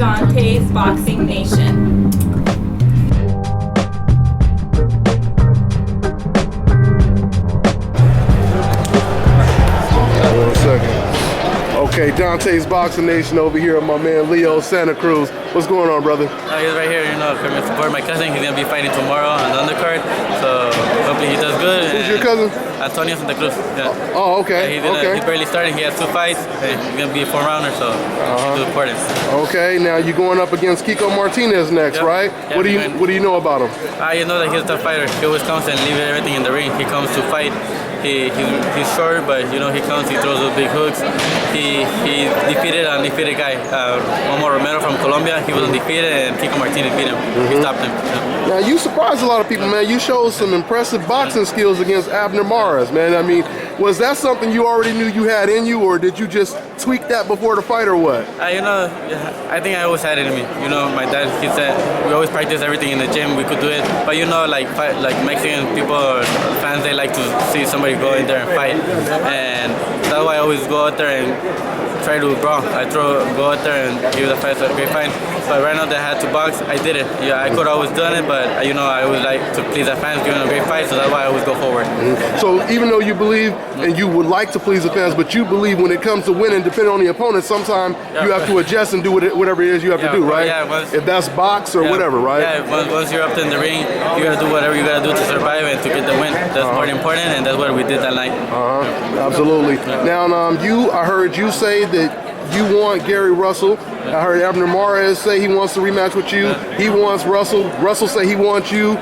Dante's Boxing Nation. One second. Okay, Dante's Boxing Nation over here with my man Leo Santa Cruz. What's going on, brother? He's right here, coming to support my cousin. He's going to be fighting tomorrow on the undercard, so hopefully he does good. Who's your cousin? Antonio Santa Cruz. Yeah. Oh, okay. He's barely starting. He has 2 fights. He's going to be a 4-rounder, so it's important. Okay, now you're going up against Kiko Martinez next, right? Yeah, what do you know about him? You know that he's a tough fighter. He always comes and leaves everything in the ring. He comes to fight. He's short, but he comes, he throws those big hooks. He defeated an undefeated guy, Omar Romero from Colombia. He was undefeated, and Kiko Martinez beat him. He stopped him. Yeah. Now you surprised a lot of people, man. You showed some impressive boxing skills against Abner Mares, man. I mean, was that something you already knew you had in you, or did you just tweak that before the fight, or what? I think I always had it in me. My dad, he said we always practice everything in the gym. We could do it, but like Mexican people or fans, they like to see somebody go in there and fight, and that's why I always go out there and try to brawl. Go out there and give the fight a great fight. But right now that I had to box, I did it. Yeah, I could always done it, but I always like to please the fans, give them a great fight, so that's why I always go forward. So even though you believe and you would like to please the fans, but you believe when it comes to winning, depending on the opponent, sometimes you have to adjust and do whatever it is you have to do, right? If that's box or whatever, right? Yeah, once you're up in the ring, you gotta do whatever you gotta do to survive and to get the win. That's more important, and that's what we did that night. Absolutely. Now, I heard you say that you want Gary Russell. I heard Abner Mares say he wants to rematch with you. He wants Russell. Russell say he wants you.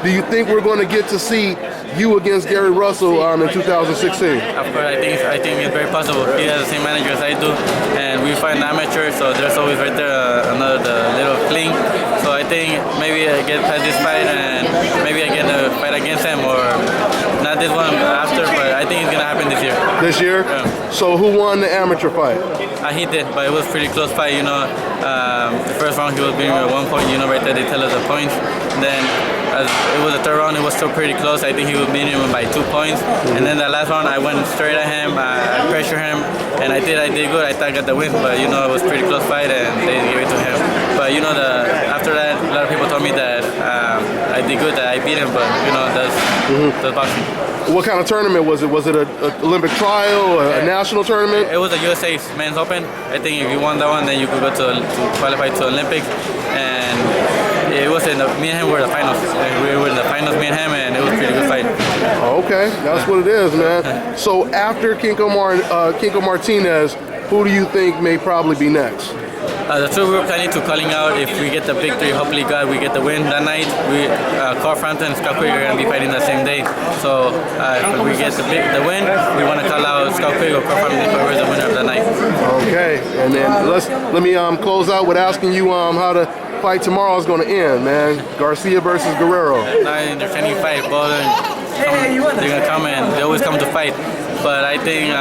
Do you think we're going to get to see you against Gary Russell in 2016? Of course, I think it's very possible. He has the same manager as I do, and we fight an amateur, so there's always right there another little fling. So I think maybe I get past this fight, and maybe I get a fight against him, or not this one after, but I think it's gonna happen this year. This year? Yeah. So who won the amateur fight? He did, but it was a pretty close fight. The first round he was beating me at 1 point. Right there they tell us the points. Then as it was the third round, it was still pretty close. I think he was beating him by 2 points. And then the last round, I went straight at him. I pressured him, and I did good. I thought I got the win, but it was a pretty close fight, and they gave it to him. But after that, a lot of people told me that I did good, that I beat him. But that's boxing. What kind of tournament was it? Was it an Olympic trial, a national tournament? It was a USA's Men's Open. I think if you won that one, then you could go to qualify to Olympics. And it was me and him were the finals. We were in the finals, me and him, and it was a pretty good fight. Okay, that's what it is, man. So after Kiko Martinez, who do you think may probably be next? The two we're planning to calling out if we get the victory. Hopefully, God, we get the win that night. Carl Frampton and Scott Quigg are going to be fighting the same day. So if we get the win, we want to call out Scott Quigg or Carl Frampton whoever is the winner of the night. Okay, and then let me close out with asking you how the fight tomorrow is going to end, man. Garcia versus Guerrero. They're training fight, but they're going to come and they always come to fight. But I think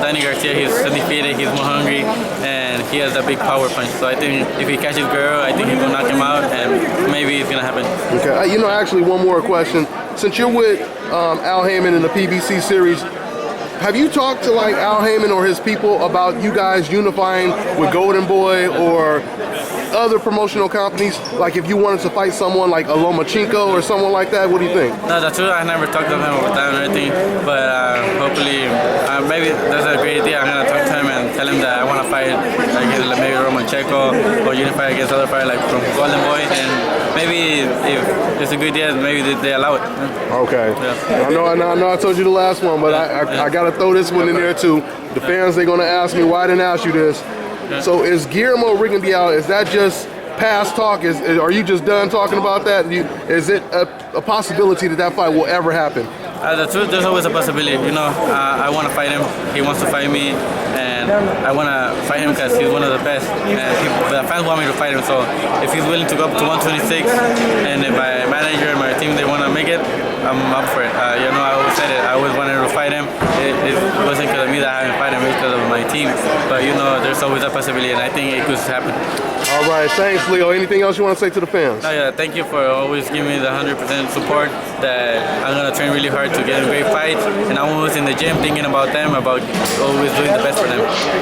Danny Garcia, he's undefeated, he's more hungry, and he has a big power punch. So I think if he catches Guerrero, I think he's going to knock him out, and maybe it's going to happen. Okay, actually one more question. Since you're with Al Heyman in the PBC series, have you talked to Al Heyman or his people about you guys unifying with Golden Boy or other promotional companies? Like if you wanted to fight someone like a Lomachenko or someone like that, what do you think? No, that's true. I never talked to him over time or anything, but hopefully, maybe that's a great idea. I'm gonna talk to him and tell him that I want to fight against maybe Lomachenko or unify against other fighters like from Golden Boy, and maybe if it's a good idea, maybe they allow it. Okay. Yeah. I know I told you the last one, but I gotta throw this one in there too. The fans, they're gonna ask me why I didn't ask you this. So is Guillermo Rigondeaux, is that just past talk? Are you just done talking about that? Is it a possibility that fight will ever happen? The truth, there's always a possibility. I want to fight him. He wants to fight me, and I want to fight him because he's one of the best. And the fans want me to fight him. So if he's willing to go up to 126, and if my manager and my team they want to make it, I'm up for it. I always said it. I always wanted to fight him. It wasn't because of me that I haven't fight him. It's because of my team. But there's always a possibility, and I think it could happen. All right, thanks, Leo. Anything else you want to say to the fans? Thank you for always giving me the 100% support. That I'm gonna train really hard to get a great fight, and I'm always in the gym thinking about them, about always doing the best for them.